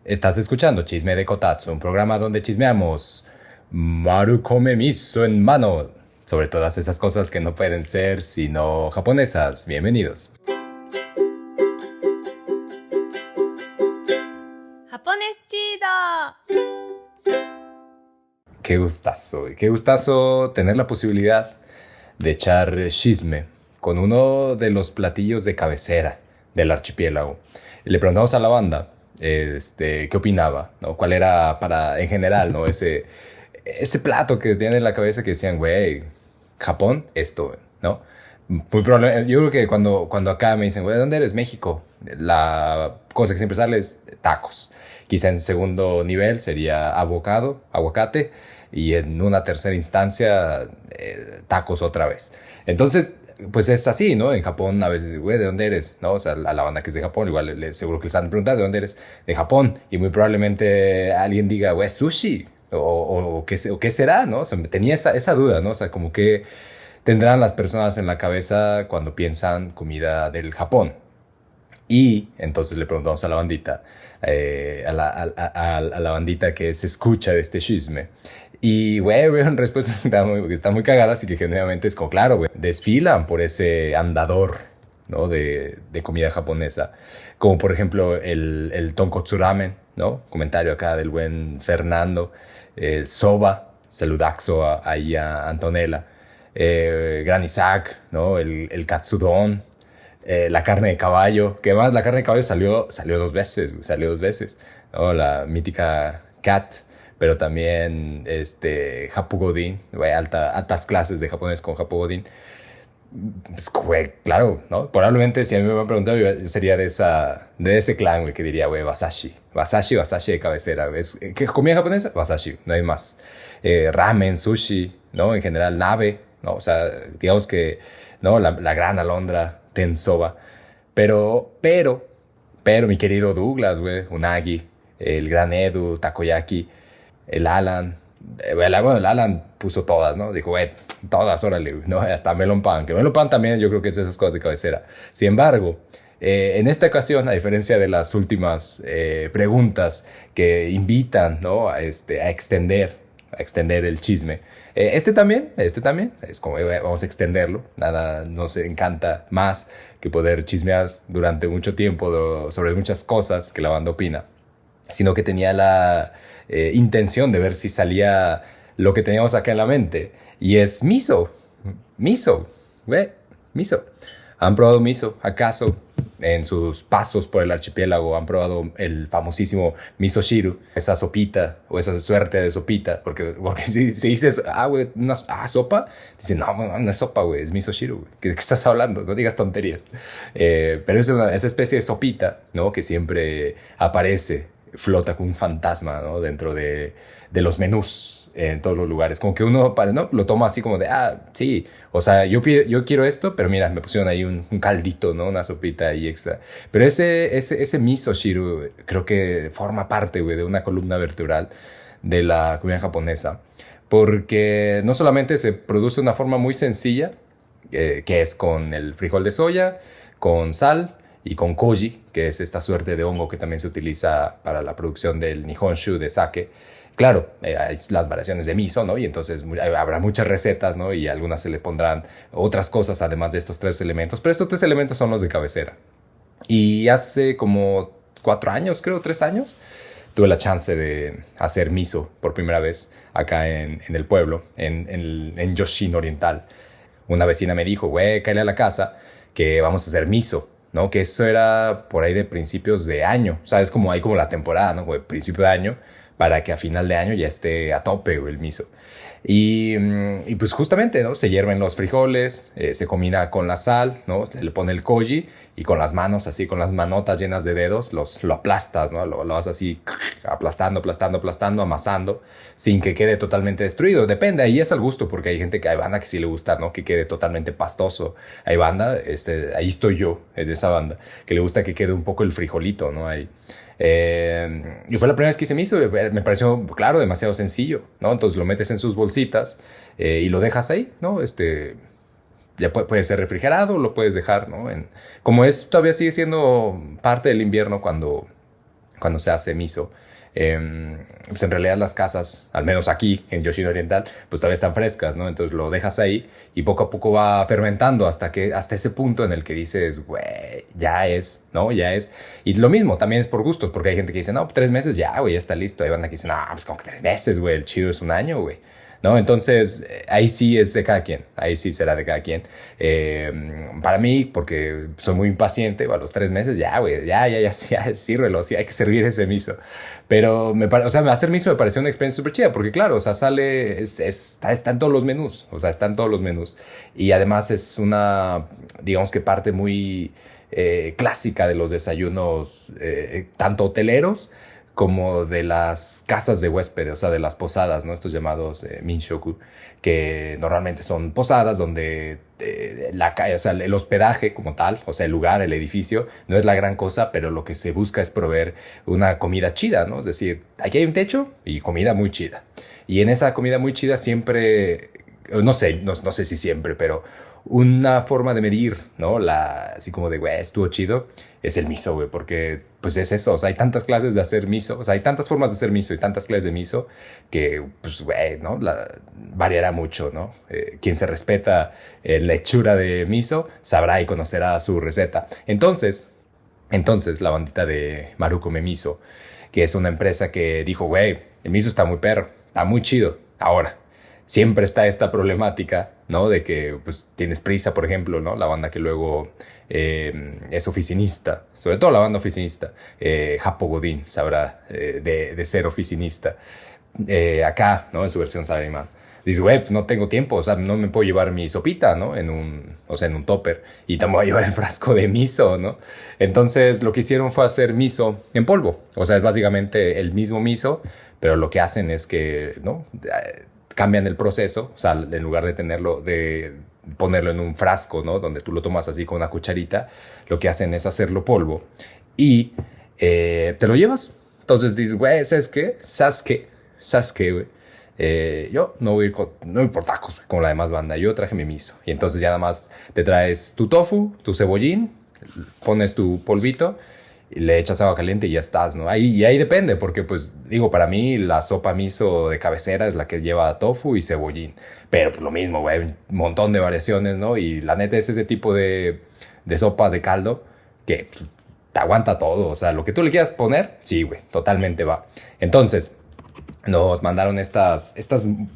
Estás escuchando Chisme de Kotatsu, un programa donde chismeamos Maru come miso en mano sobre todas esas cosas que no pueden ser sino japonesas. Bienvenidos. ¡Japonés chido! Qué gustazo tener la posibilidad de echar chisme con uno de los platillos de cabecera del archipiélago. Le preguntamos a la banda qué opinaba, ¿no? Cuál era para, en general, ¿no? Ese plato que tienen en la cabeza que decían, güey, Japón, esto, ¿no? Muy probable, yo creo que cuando acá me dicen, güey, ¿de dónde eres? México. La cosa que siempre sale es tacos. Quizá en segundo nivel sería aguacate, y en una tercera instancia, tacos otra vez. Entonces, pues es así, ¿no? En Japón a veces, güey, ¿de dónde eres? ¿No? O sea, a la banda que es de Japón, igual seguro que les han preguntado, ¿de dónde eres? De Japón. Y muy probablemente alguien diga, güey, sushi. O qué será, ¿no? O sea, tenía esa duda, ¿no? O sea, como que tendrán las personas en la cabeza cuando piensan comida del Japón. Y entonces le preguntamos a la bandita, a la bandita que se escucha de este chisme. Y, güey, en respuesta está muy cagada, así que generalmente es como, claro, güey, desfilan por ese andador, ¿no? De comida japonesa. Como por ejemplo el tonkotsu ramen, ¿no? Comentario acá del buen Fernando. El soba, saludaxo ahí a Antonella. Gran Isaac, ¿no? El katsudon, la carne de caballo, que además la carne de caballo salió dos veces, ¿no? La mítica cat, pero también Hapu Godin, güey, altas clases de japonés con Hapu Godin. Pues, güey, claro, ¿no? Probablemente si a mí me hubieran preguntado, yo sería de ese clan, güey, que diría, güey, Wasashi de cabecera, ¿ves? ¿Qué comida japonesa? Wasashi, no hay más. Ramen, sushi, ¿no? En general, nabe, ¿no? O sea, digamos que, ¿no? La gran alondra, tensoba. Pero, mi querido Douglas, güey, Unagi, el gran Edu, Takoyaki, el Alan. Bueno, el Alan puso todas, ¿no? Dijo, güey, todas, órale, ¿no? Hasta Melon Pan, que Melon Pan también yo creo que es de esas cosas de cabecera. Sin embargo, en esta ocasión, a diferencia de las últimas preguntas que invitan, ¿no? A extender el chisme. Este también, es como, vamos a extenderlo, nada nos encanta más que poder chismear durante mucho tiempo sobre muchas cosas que la banda opina, sino que tenía la intención de ver si salía lo que teníamos acá en la mente, y es miso, güey, miso. ¿Han probado miso? ¿Acaso en sus pasos por el archipiélago han probado el famosísimo miso shiru? Esa sopita o esa suerte de sopita. Porque si dices, güey, una sopa, dicen, no, no es sopa, güey, es miso shiru, güey. ¿Qué estás hablando? No digas tonterías. Pero es esa especie de sopita, ¿no? Que siempre aparece, flota como un fantasma, ¿no? Dentro de los menús en todos los lugares. Como que uno, ¿no? Lo toma así como de, sí, o sea, yo quiero esto, pero mira, me pusieron ahí un caldito, ¿no? Una sopita ahí extra. Pero ese miso shiru creo que forma parte, güey, de una columna vertebral de la comida japonesa. Porque no solamente se produce de una forma muy sencilla, que es con el frijol de soya, con sal y con koji, que es esta suerte de hongo que también se utiliza para la producción del nihonshu de sake. Claro, hay las variaciones de miso, ¿no? Y entonces habrá muchas recetas, ¿no? Y algunas se le pondrán otras cosas además de estos tres elementos, pero estos tres elementos son los de cabecera. Y hace como 4 años, creo, 3 años, tuve la chance de hacer miso por primera vez acá en el pueblo, en Yoshin Oriental. Una vecina me dijo, güey, cállate a la casa que vamos a hacer miso, ¿no? Que eso era por ahí de principios de año. O sea, es como ahí como la temporada, ¿no? Güey, principio de año, para que a final de año ya esté a tope, güey, el miso. Y pues justamente, ¿no? Se hierven los frijoles, se combina con la sal, ¿no? Le pone el koji y con las manos, así con las manotas llenas de dedos, lo aplastas, ¿no? Lo vas así aplastando, amasando, sin que quede totalmente destruido. Depende, ahí es al gusto, porque hay banda que sí le gusta, ¿no? Que quede totalmente pastoso. Hay banda, ahí estoy yo, de esa banda, que le gusta que quede un poco el frijolito, ¿no? Ahí. Y fue la primera vez que se me hizo, me pareció, claro, demasiado sencillo, ¿no? Entonces lo metes en sus bolsitas y lo dejas ahí, ¿no? Ya puede ser refrigerado, lo puedes dejar, ¿no? Como todavía sigue siendo parte del invierno cuando se hace miso, pues en realidad las casas, al menos aquí en Yoshino Oriental, pues todavía están frescas, ¿no? Entonces lo dejas ahí y poco a poco va fermentando hasta ese punto en el que dices, güey, ya es, ¿no? Ya es. Y lo mismo, también es por gustos, porque hay gente que dice, no, 3 meses ya, güey, ya está listo. Hay banda que dice, no, pues como que 3 meses, güey, el chido es un año, güey. ¿No? Entonces, ahí sí es de cada quien, ahí sí será de cada quien. Para mí, porque soy muy impaciente, a los 3 meses ya, güey, ya, sírvelo, sí, hay que servir ese miso. Pero, o sea, hacer miso me pareció una experiencia súper chida, porque claro, o sea, está en todos los menús, o sea, está en todos los menús. Y además es una, digamos que parte muy clásica de los desayunos, tanto hoteleros, como de las casas de huéspedes, o sea, de las posadas, ¿no? Estos llamados minshoku, que normalmente son posadas donde o sea, el hospedaje como tal, o sea, el lugar, el edificio, no es la gran cosa, pero lo que se busca es proveer una comida chida, ¿no? Es decir, aquí hay un techo y comida muy chida. Y en esa comida muy chida siempre, no sé si siempre, pero una forma de medir, ¿no? Así como de, güey, estuvo chido, es el miso, güey, porque pues es eso, o sea, hay tantas clases de hacer miso, o sea, hay tantas formas de hacer miso y tantas clases de miso que, pues, güey, ¿no? Variará mucho, ¿no? Quien se respeta la hechura de miso sabrá y conocerá su receta. Entonces, la bandita de Marukome Miso, que es una empresa que dijo, güey, el miso está muy perro, está muy chido, ahora siempre está esta problemática, ¿no? De que pues tienes prisa, por ejemplo, ¿no? La banda que luego es oficinista, sobre todo la banda oficinista, Japo Godín sabrá de ser oficinista. Acá, ¿no? En su versión salaryman. Dice, güey, pues no tengo tiempo, o sea, no me puedo llevar mi sopita, ¿no? En un topper. Y también voy a llevar el frasco de miso, ¿no? Entonces, lo que hicieron fue hacer miso en polvo. O sea, es básicamente el mismo miso, pero lo que hacen es que, ¿no? Cambian el proceso, o sea, en lugar de ponerlo en un frasco, ¿no? Donde tú lo tomas así con una cucharita, lo que hacen es hacerlo polvo y te lo llevas. Entonces dices, güey, ¿sabes qué? ¿Sabes qué, güey? Yo no voy por tacos, güey, como la demás banda. Yo traje mi miso. Y entonces ya nada más te traes tu tofu, tu cebollín, pones tu polvito y le echas agua caliente y ya estás, ¿no? Ahí depende, porque pues digo, para mí la sopa miso de cabecera es la que lleva tofu y cebollín. Pero pues lo mismo, güey, un montón de variaciones, ¿no? Y la neta es ese tipo de sopa de caldo que pues, te aguanta todo. O sea, lo que tú le quieras poner, sí, güey, totalmente va. Entonces, nos mandaron estas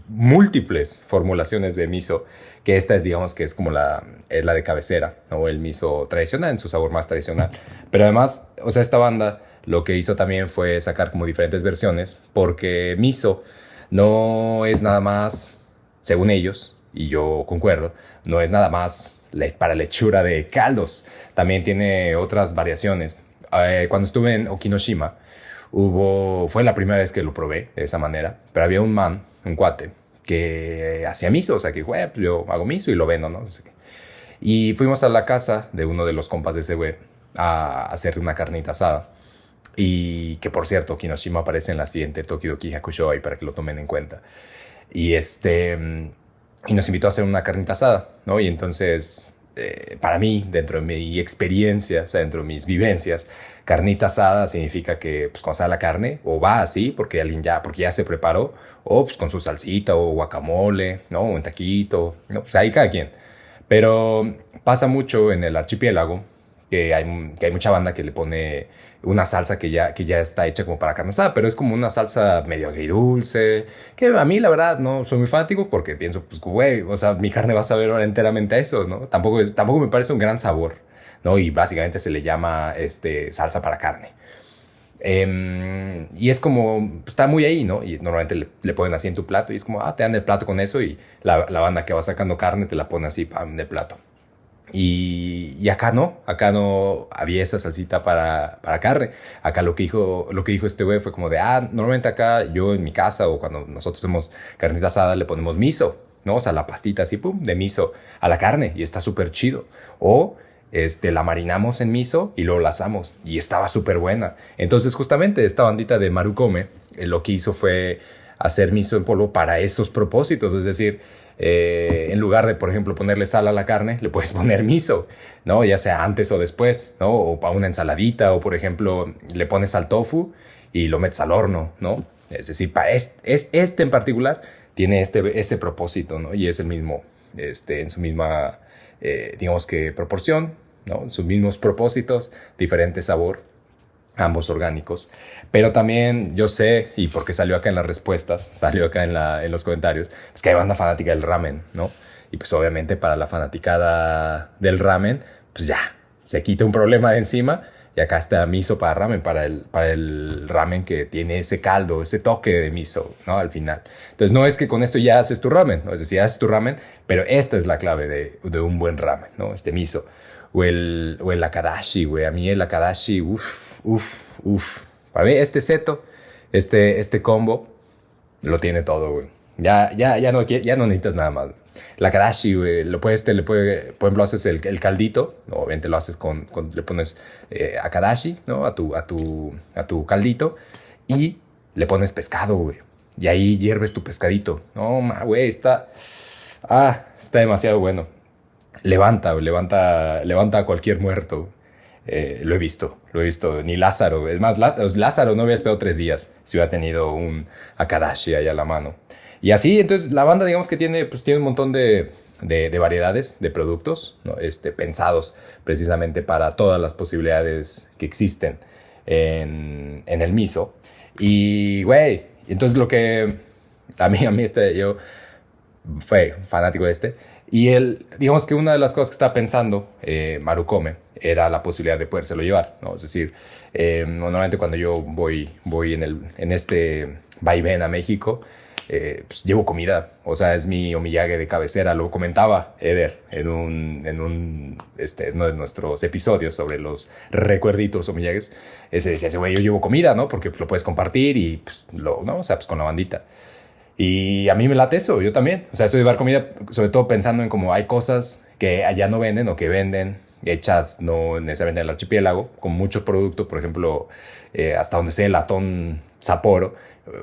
múltiples formulaciones de miso, que esta es, digamos, que es como la de cabecera, ¿no? El miso tradicional, en su sabor más tradicional. Pero además, o sea, esta banda lo que hizo también fue sacar como diferentes versiones, porque miso no es nada más, según ellos, y yo concuerdo, no es nada más para lechura de caldos, también tiene otras variaciones. Cuando estuve en Okinoshima, fue la primera vez que lo probé de esa manera, pero había un cuate, que hacía miso, o sea, que pues yo hago miso y lo vendo, ¿no? No sé qué. Y fuimos a la casa de uno de los compas de ese güey a hacer una carnita asada. Y que por cierto, Kinoshima aparece en la siguiente Tokidoki Hakusho ahí para que lo tomen en cuenta. Y y nos invitó a hacer una carnita asada, ¿no? Y entonces, para mí, dentro de mi experiencia, o sea, dentro de mis vivencias, carnita asada significa que pues cuando sale la carne, o va así porque porque ya se preparó, o pues con su salsita o guacamole, ¿no? O un taquito, ¿no? Pues ahí cada quien. Pero pasa mucho en el archipiélago que hay mucha banda que le pone una salsa que ya está hecha como para carne asada, pero es como una salsa medio agridulce, que a mí la verdad no soy muy fanático porque pienso, pues güey, o sea, mi carne va a saber ahora enteramente a eso, ¿no? Tampoco me parece un gran sabor, ¿no? Y básicamente se le llama salsa para carne. Y es como, está muy ahí, ¿no? Y normalmente le ponen así en tu plato y es como, te dan el plato con eso y la banda que va sacando carne te la pone así, pam, de plato. Y acá no había esa salsita para carne. Acá lo que dijo este güey fue como de, normalmente acá yo en mi casa o cuando nosotros hacemos carnita asada le ponemos miso, ¿no? O sea, la pastita así, pum, de miso a la carne y está súper chido. O la marinamos en miso y luego la asamos y estaba súper buena. Entonces justamente esta bandita de Marukome lo que hizo fue hacer miso en polvo para esos propósitos, es decir, En lugar de, por ejemplo, ponerle sal a la carne, le puedes poner miso, ¿no? Ya sea antes o después, ¿no? O para una ensaladita, o por ejemplo, le pones al tofu y lo metes al horno, ¿no? Es decir, para este en particular tiene ese propósito, ¿no? Y es el mismo, en su misma, digamos que proporción, ¿no? En sus mismos propósitos, diferente sabor, ambos orgánicos. Pero también yo sé, y porque salió acá en las respuestas, salió acá en los comentarios, es que hay banda fanática del ramen, ¿no? Y pues obviamente para la fanaticada del ramen, pues ya, se quita un problema de encima. Y acá está miso para ramen, para el ramen que tiene ese caldo, ese toque de miso, ¿no? Al final. Entonces no es que con esto ya haces tu ramen, ¿no? Es decir, haces tu ramen, pero esta es la clave de un buen ramen, ¿no? Este miso. O el akadashi, güey. A mí el akadashi, uff. Para mí este seto, este combo, lo tiene todo, güey. Ya no necesitas nada más. La kadashi, güey, por ejemplo, haces el caldito, ¿no? Obviamente lo haces le pones akadashi, ¿no? A tu caldito y le pones pescado, güey. Y ahí hierves tu pescadito. No, güey, está demasiado bueno. Levanta a cualquier muerto. Lo he visto. Ni Lázaro. Es más, Lázaro no había esperado 3 días si hubiera tenido un akadashi ahí a la mano. Y así, entonces, la banda, digamos que tiene un montón de variedades de productos, ¿no? Pensados precisamente para todas las posibilidades que existen en el miso. Y, güey, entonces lo que a mí yo fue fanático de y digamos que una de las cosas que estaba pensando Marukome era la posibilidad de podérselo llevar, ¿no? Es decir, normalmente cuando yo voy en este vaivén a México, pues llevo comida, o sea, es mi omiyage de cabecera. Lo comentaba Eder en uno de nuestros episodios sobre los recuerditos omiyages. Decía, güey, yo llevo comida, ¿no? Porque lo puedes compartir y, pues, ¿no? O sea, pues con la bandita. Y a mí me late eso, yo también. O sea, eso de llevar comida, sobre todo pensando en cómo hay cosas que allá no venden o que venden hechas no necesariamente en el archipiélago, con mucho producto, por ejemplo, hasta donde sé el atún Sapporo,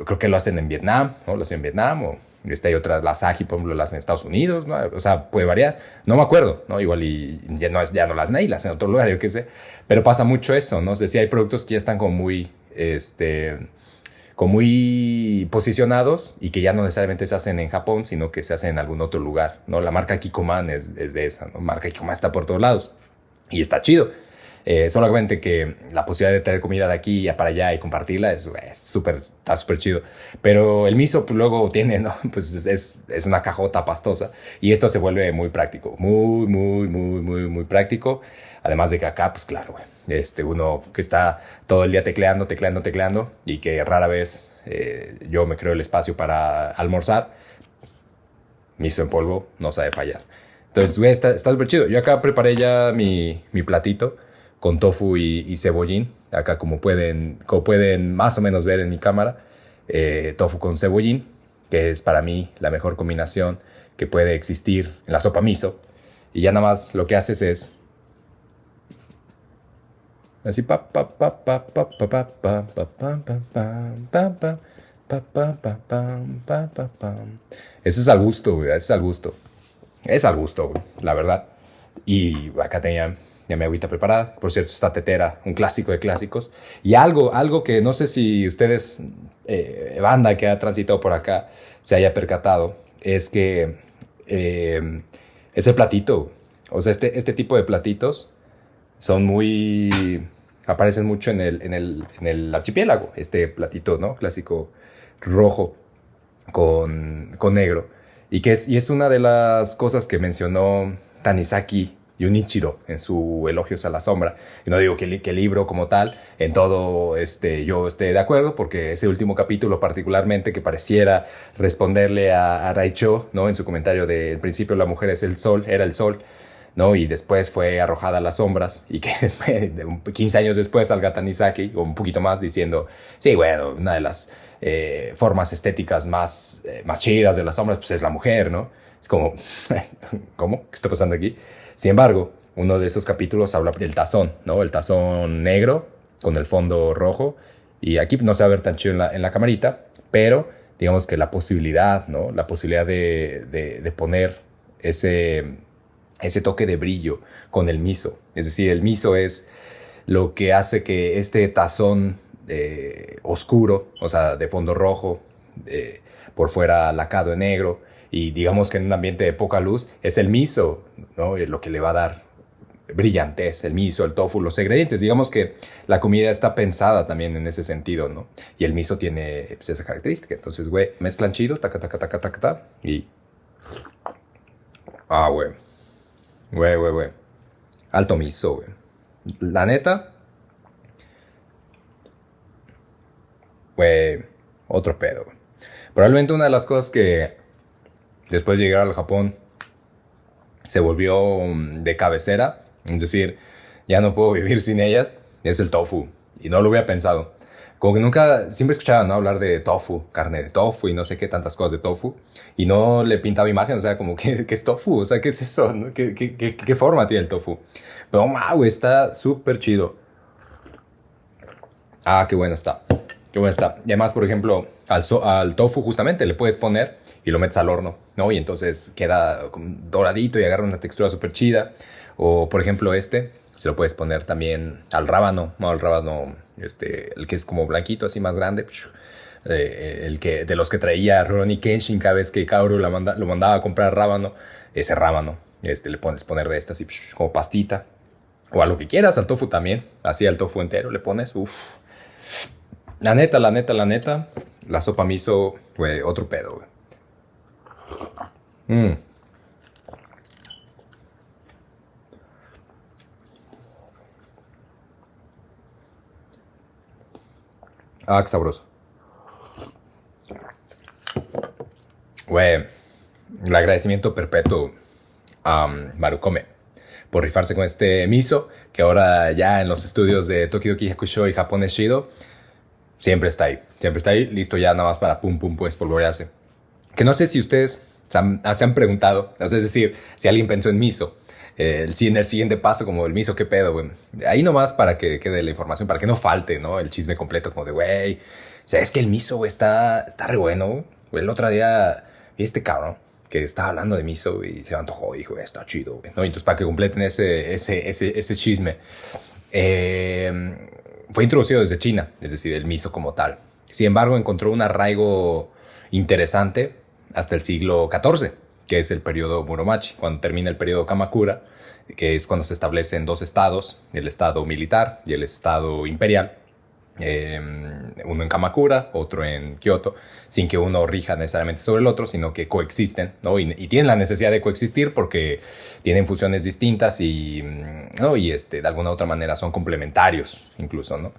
creo que lo hacen en Vietnam, ¿no? Lo hacen en Vietnam, o hay otras, las aji, por ejemplo, las hacen en Estados Unidos, ¿no? O sea, puede variar. No me acuerdo, ¿no? Igual y ya no las nail, las hacen en otro lugar, yo qué sé. Pero pasa mucho eso, ¿no? O sea, sí hay productos que ya están como muy posicionados y que ya no necesariamente se hacen en Japón, sino que se hacen en algún otro lugar, ¿no? La marca Kikkoman es de esa, ¿no? Marca Kikkoman está por todos lados y está chido. Solamente que la posibilidad de traer comida de aquí para allá y compartirla está súper chido. Pero el miso, pues, luego tiene, ¿no? Pues es una cajota pastosa y esto se vuelve muy práctico, muy práctico. Además de que acá, pues claro, güey, uno que está todo el día tecleando y que rara vez yo me creo el espacio para almorzar, miso en polvo no sabe fallar. Entonces, güey, está súper chido. Yo acá preparé ya mi platito con tofu y cebollín. Acá como pueden más o menos ver en mi cámara, tofu con cebollín, que es para mí la mejor combinación que puede existir en la sopa miso. Y ya nada más lo que haces es así eso es al gusto, güey, es al gusto, güey, la verdad. Y acá tenía ya mi agüita preparada. Por cierto, esta tetera, un clásico de clásicos. Y algo que no sé si ustedes, banda que ha transitado por acá, se haya percatado, es que es el platito. O sea, este tipo de platitos aparecen mucho en el archipiélago. Este platito, ¿no? Clásico rojo con negro. Y es una de las cosas que mencionó Tanizaki Junichiro en su Elogios a la Sombra. Y no digo que el libro como tal, en todo yo esté de acuerdo, porque ese último capítulo particularmente que pareciera responderle a Raicho, ¿no? En su comentario de en principio la mujer era el sol, ¿no? Y después fue arrojada a las sombras y que después, 15 años después salga Tanizaki, o un poquito más, diciendo, sí, bueno, una de las formas estéticas más chidas de las sombras pues es la mujer, ¿no? Es como, ¿cómo? ¿Qué está pasando aquí? Sin embargo, uno de esos capítulos habla del tazón, ¿no? El tazón negro con el fondo rojo. Y aquí no se va a ver tan chido en la camarita, pero digamos que la posibilidad, ¿no? La posibilidad de poner ese toque de brillo con el miso. Es decir, el miso es lo que hace que este tazón oscuro, o sea, de fondo rojo, por fuera lacado en negro, y digamos que en un ambiente de poca luz, es el miso, ¿no? Lo que le va a dar brillantez, el miso, el tofu, los ingredientes. Digamos que la comida está pensada también en ese sentido, ¿no? Y el miso tiene pues, esa característica. Entonces, güey, mezclan chido, taca, taca, taca, taca, taca, y... Ah, güey. Güey. Alto miso, güey. La neta, güey, otro pedo, güey. Probablemente una de las cosas que después de llegar al Japón se volvió de cabecera, es decir, ya no puedo vivir sin ellas, es el tofu. Y no lo había pensado. Como que nunca, siempre escuchaba, ¿no? Hablar de tofu, carne de tofu y no sé qué tantas cosas de tofu. Y no le pintaba imagen, o sea, como, ¿qué es tofu? O sea, ¿qué es eso? ¿No? ¿Qué forma tiene el tofu? Pero, güey, está súper chido. Ah, qué bueno está. Qué bueno está. Y además, por ejemplo, al tofu justamente le puedes poner y lo metes al horno, ¿no? Y entonces queda doradito y agarra una textura súper chida. O, por ejemplo, se lo puedes poner también al rábano, ¿no? Al rábano, el que es como blanquito, así más grande. El que, de los que traía Rurouni Kenshin cada vez que Kaoru lo mandaba a comprar rábano. Ese rábano, le pones poner de esta así, como pastita. O a lo que quieras, al tofu también. Así al tofu entero le pones, uff. La neta, la sopa miso, güey, otro pedo, güey. Ah, qué sabroso. Güey, el agradecimiento perpetuo a Marukome por rifarse con este miso, que ahora ya en los estudios de Tokidoki Hakusho y Japón Shido siempre está ahí, listo ya nada más para pum pum pues polvorearse. Que no sé si ustedes se han preguntado, o sea, es decir, si alguien pensó en miso, en el siguiente paso como el miso, qué pedo, güey. Ahí nomás para que quede la información, para que no falte, ¿no? El chisme completo como de, güey, ¿sabes que el miso, güey, está re bueno? Güey, el otro día vi cabrón que estaba hablando de miso y se me antojó y dijo, está chido, güey, ¿no? Y entonces para que completen ese chisme, fue introducido desde China, es decir, el miso como tal. Sin embargo, encontró un arraigo interesante hasta el siglo XIV, que es el periodo Muromachi, cuando termina el periodo Kamakura, que es cuando se establecen dos estados, el estado militar y el estado imperial. Uno en Kamakura, otro en Kioto, sin que uno rija necesariamente sobre el otro, sino que coexisten, ¿no? Y tienen la necesidad de coexistir porque tienen funciones distintas ¿no? Y de alguna u otra manera son complementarios, incluso, ¿no?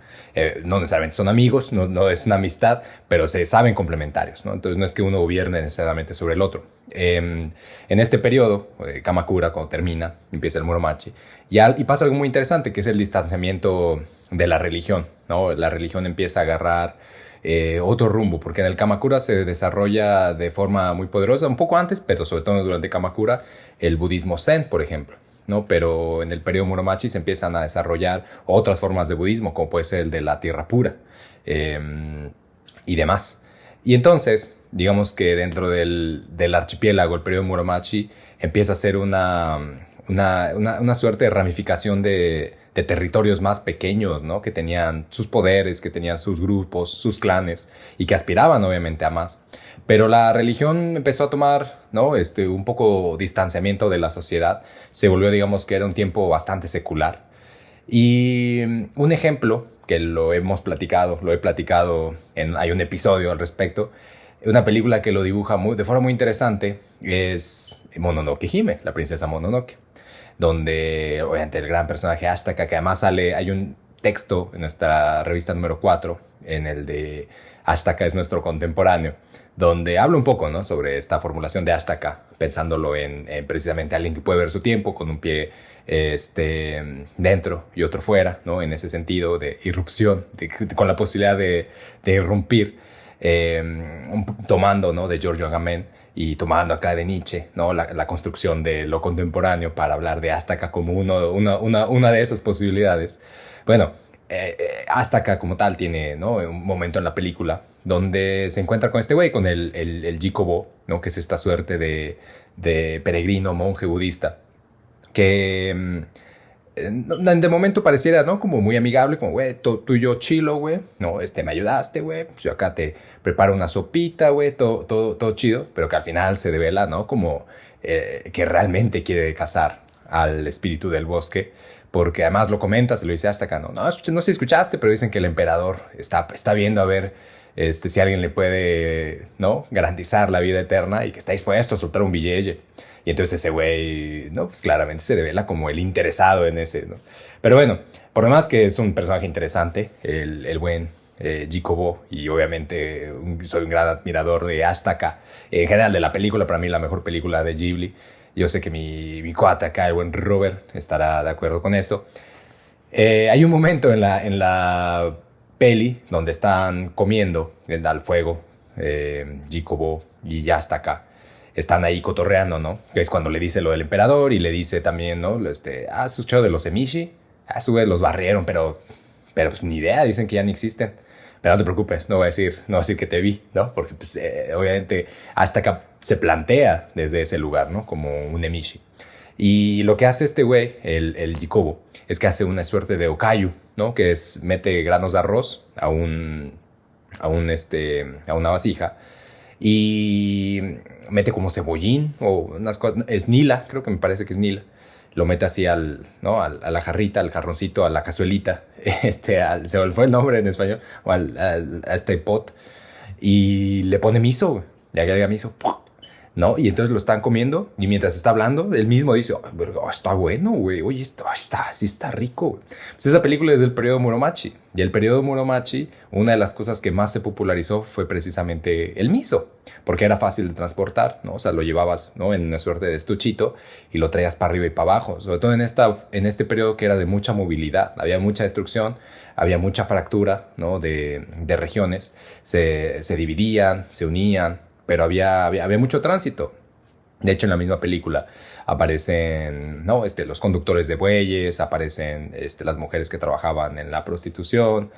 No necesariamente son amigos, no es una amistad, pero se saben complementarios, ¿no? Entonces no es que uno gobierne necesariamente sobre el otro. En este periodo, Kamakura, cuando termina, empieza el Muromachi, y pasa algo muy interesante, que es el distanciamiento de la religión, ¿no? La religión empieza a agarrar otro rumbo, porque en el Kamakura se desarrolla de forma muy poderosa, un poco antes, pero sobre todo durante Kamakura, el budismo Zen, por ejemplo, ¿no? Pero en el periodo Muromachi se empiezan a desarrollar otras formas de budismo, como puede ser el de la tierra pura y demás. Y entonces, digamos que dentro del archipiélago, el periodo Muromachi empieza a ser una suerte de ramificación de territorios más pequeños, ¿no? Que tenían sus poderes, que tenían sus grupos, sus clanes y que aspiraban obviamente a más. Pero la religión empezó a tomar, ¿no? Un poco distanciamiento de la sociedad. Se volvió, digamos, que era un tiempo bastante secular. Y un ejemplo que lo he platicado, hay un episodio al respecto, una película que lo dibuja de forma muy interesante es Mononoke Hime, la princesa Mononoke, donde obviamente el gran personaje Ashtaka, que además hay un texto en nuestra revista número 4, en el de Ashtaka es nuestro contemporáneo, donde habla un poco, ¿no? Sobre esta formulación de Ashtaka, pensándolo en precisamente alguien que puede ver su tiempo con un pie dentro y otro fuera, ¿no? En ese sentido de irrupción, con la posibilidad de irrumpir, tomando, ¿no? De Giorgio Agamben y tomando acá de Nietzsche, ¿no? La construcción de lo contemporáneo para hablar de Ashtaka como una de esas posibilidades. Bueno, hasta acá como tal tiene, ¿no? Un momento en la película donde se encuentra con este güey, con el Jikobo, ¿no? Que es esta suerte de peregrino monje budista que de momento pareciera, ¿no? Como muy amigable, como, güey, tú y yo chilo, güey, no, me ayudaste, güey, pues yo acá te preparo una sopita, güey, todo chido, pero que al final se devela, ¿no? Como que realmente quiere cazar al espíritu del bosque, porque además lo comenta, se lo dice hasta acá, no sé si escuchaste, pero dicen que el emperador está viendo a ver si alguien le puede, ¿no? Garantizar la vida eterna y que está dispuesto a soltar un billete. Y entonces ese güey, ¿no? Pues claramente se devela como el interesado en ese, ¿no? Pero bueno, por lo demás que es un personaje interesante, el buen Jikobo, y obviamente soy un gran admirador de Astaka, en general de la película, para mí la mejor película de Ghibli. Yo sé que mi cuate acá, el buen Robert, estará de acuerdo con eso. Hay un momento en la peli donde están comiendo al fuego, Jikobo y Astaka están ahí cotorreando, ¿no? Que es cuando le dice lo del emperador y le dice también, ¿no? ¿Has escuchado de los Emishi? Su vez los barrieron, pero pues ni idea, dicen que ya ni existen. Pero no te preocupes, no voy a decir que te vi, ¿no? Porque pues, obviamente hasta que se plantea desde ese lugar, ¿no? Como un Emishi. Y lo que hace este güey, el Jikobo, es que hace una suerte de okayu, ¿no? Que es mete granos de arroz a a una vasija y mete como cebollín o unas cosas, es nila, creo que me parece que es nila. Lo mete así ¿no? a la jarrita, al jarroncito, a la cazuelita, se me fue el nombre en español, o a este pot, y le pone miso, le agrega miso, ¿no? Y entonces lo están comiendo y mientras está hablando, él mismo dice, está bueno, güey, oye, sí está rico. Pues esa película es del periodo Muromachi y el periodo Muromachi, una de las cosas que más se popularizó fue precisamente el miso, porque era fácil de transportar, ¿no? O sea, lo llevabas, ¿no? En una suerte de estuchito y lo traías para arriba y para abajo, sobre todo en este periodo que era de mucha movilidad, había mucha destrucción, había mucha fractura, ¿no? de regiones, se dividían, se unían, pero había mucho tránsito. De hecho, en la misma película aparecen, ¿no? Los conductores de bueyes, aparecen las mujeres que trabajaban en la prostitución,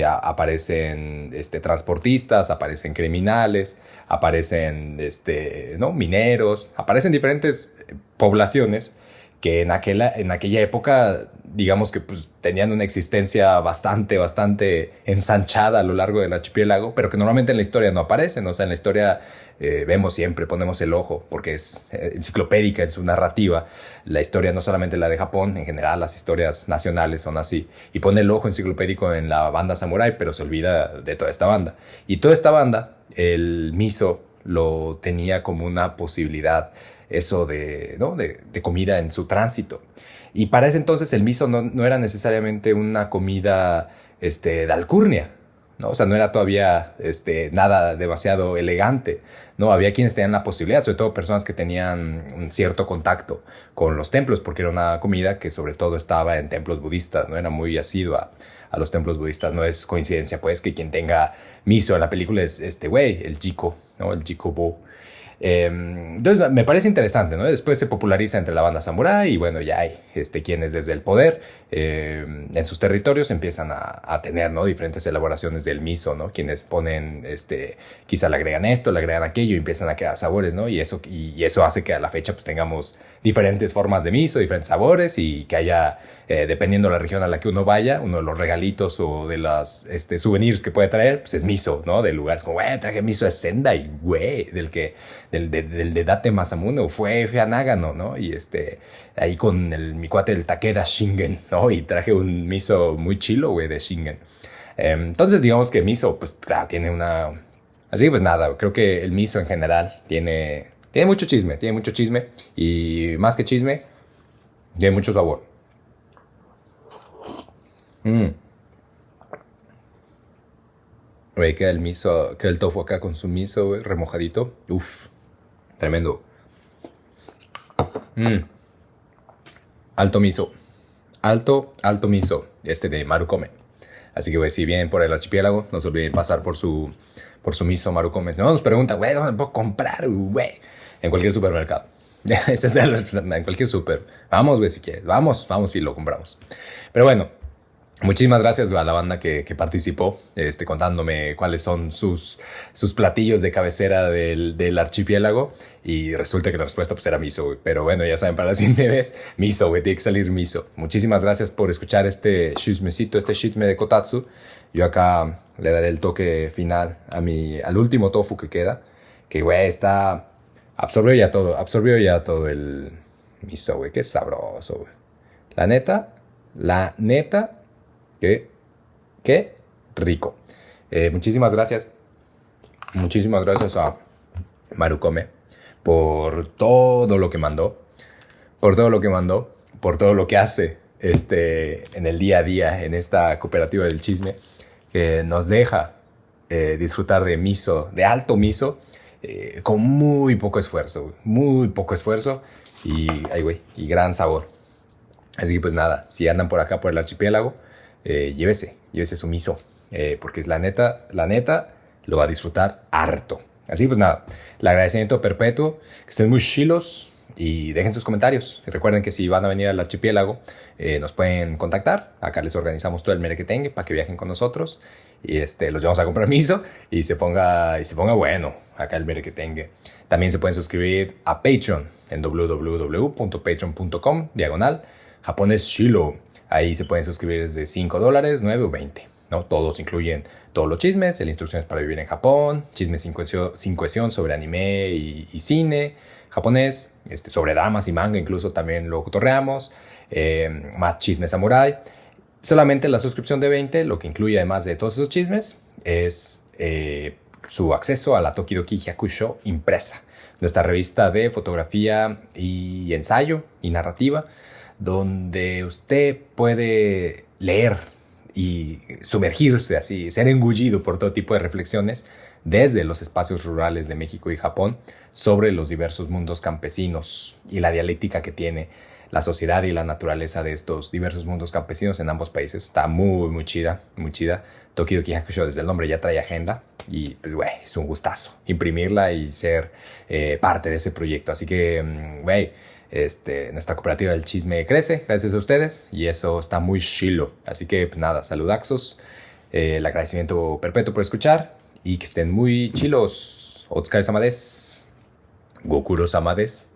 aparecen transportistas, aparecen criminales, aparecen ¿no? mineros, aparecen diferentes poblaciones que en aquella época, digamos que pues, tenían una existencia bastante ensanchada a lo largo del archipiélago, pero que normalmente en la historia no aparecen. O sea, en la historia vemos siempre, ponemos el ojo, porque es enciclopédica en su narrativa. La historia no solamente la de Japón, en general las historias nacionales son así. Y pone el ojo enciclopédico en la banda samurái, pero se olvida de toda esta banda. Y toda esta banda, el miso lo tenía como una posibilidad eso ¿no? de comida en su tránsito. Y para ese entonces el miso no era necesariamente una comida de alcurnia, ¿no? O sea, no era todavía nada demasiado elegante, ¿no? Había quienes tenían la posibilidad, sobre todo personas que tenían un cierto contacto con los templos, porque era una comida que sobre todo estaba en templos budistas, ¿no? Era muy asidua a los templos budistas. No es coincidencia, pues, que quien tenga miso en la película es este güey, el Jiko, ¿no? El Jikobo. Entonces me parece interesante, ¿no? Después se populariza entre la banda samurái y bueno, ya hay quienes desde el poder en sus territorios empiezan a tener, ¿no? Diferentes elaboraciones del miso, ¿no? Quienes ponen, quizá le agregan esto, le agregan aquello y empiezan a crear sabores, ¿no? Y eso hace que a la fecha pues tengamos diferentes formas de miso, diferentes sabores y que haya, dependiendo de la región a la que uno vaya, uno de los regalitos o de los souvenirs que puede traer, pues es miso, ¿no? De lugares como, güey, traje miso de Sendai, güey, del de Date Masamune, fue a Nagano, ¿no? Y ahí con mi cuate del Takeda Shingen, ¿no? Y traje un miso muy chilo, güey, de Shingen. Entonces, digamos que miso, pues, claro, tiene una... Así que, pues, nada, creo que el miso en general tiene mucho chisme, y más que chisme, tiene mucho sabor. Güey, queda el tofu acá con su miso, güey, remojadito. Uf, tremendo. Alto miso. Alto miso. De Marukome. Así que, güey, si vienen por el archipiélago, no se olviden pasar por su miso Marukome. No nos preguntan, güey, ¿dónde puedo comprar, güey? En cualquier supermercado. En cualquier super. Vamos, güey, si quieres. Vamos y lo compramos. Pero bueno, Muchísimas gracias a la banda que participó, contándome cuáles son sus platillos de cabecera del archipiélago. Y resulta que la respuesta pues era miso, güey. Pero bueno, ya saben, para la siguiente vez, miso, güey, tiene que salir miso. Muchísimas gracias por escuchar este chismecito, este chisme de Kotatsu. Yo acá le daré el toque final al último tofu que queda. Que, güey, absorbió ya todo el miso, güey. Qué sabroso, güey. La neta. Qué rico. Muchísimas gracias. Muchísimas gracias a Marukome por todo lo que mandó. Por todo lo que mandó. Por todo lo que hace en el día a día en esta cooperativa del chisme. Que nos deja disfrutar de miso, de alto miso, con muy poco esfuerzo. Muy poco esfuerzo y gran sabor. Así que pues nada, si andan por acá por el archipiélago, llévese su miso, porque es la neta, lo va a disfrutar harto. Así pues nada, el agradecimiento perpetuo, que estén muy chilos y dejen sus comentarios. Y recuerden que si van a venir al archipiélago, nos pueden contactar. Acá les organizamos todo el merequetengue para que viajen con nosotros y los llevamos a comprar miso y se ponga bueno acá el merequetengue. También se pueden suscribir a Patreon en www.patreon.com/Japonés Shilo. Ahí se pueden suscribir desde $5, 9 o 20. ¿No? Todos incluyen todos los chismes, el instrucciones para vivir en Japón, chismes sin cohesión sobre anime y cine japonés, sobre dramas y manga incluso también lo cotorreamos, más chismes samurai. Solamente la suscripción de 20, lo que incluye además de todos esos chismes, es su acceso a la Tokidoki Hyakusho impresa, nuestra revista de fotografía y ensayo y narrativa, donde usted puede leer y sumergirse así, ser engullido por todo tipo de reflexiones desde los espacios rurales de México y Japón sobre los diversos mundos campesinos y la dialéctica que tiene la sociedad y la naturaleza de estos diversos mundos campesinos en ambos países. Está muy chida, muy chida. Tokidoki Hyakusho, desde el nombre ya trae agenda y pues güey, es un gustazo imprimirla y ser parte de ese proyecto. Así que güey, nuestra cooperativa del chisme crece gracias a ustedes y eso está muy chilo. Así que pues nada, saludaxos, el agradecimiento perpetuo por escuchar y que estén muy chilos. Otsukare-sama desu. Gokuro-sama desu.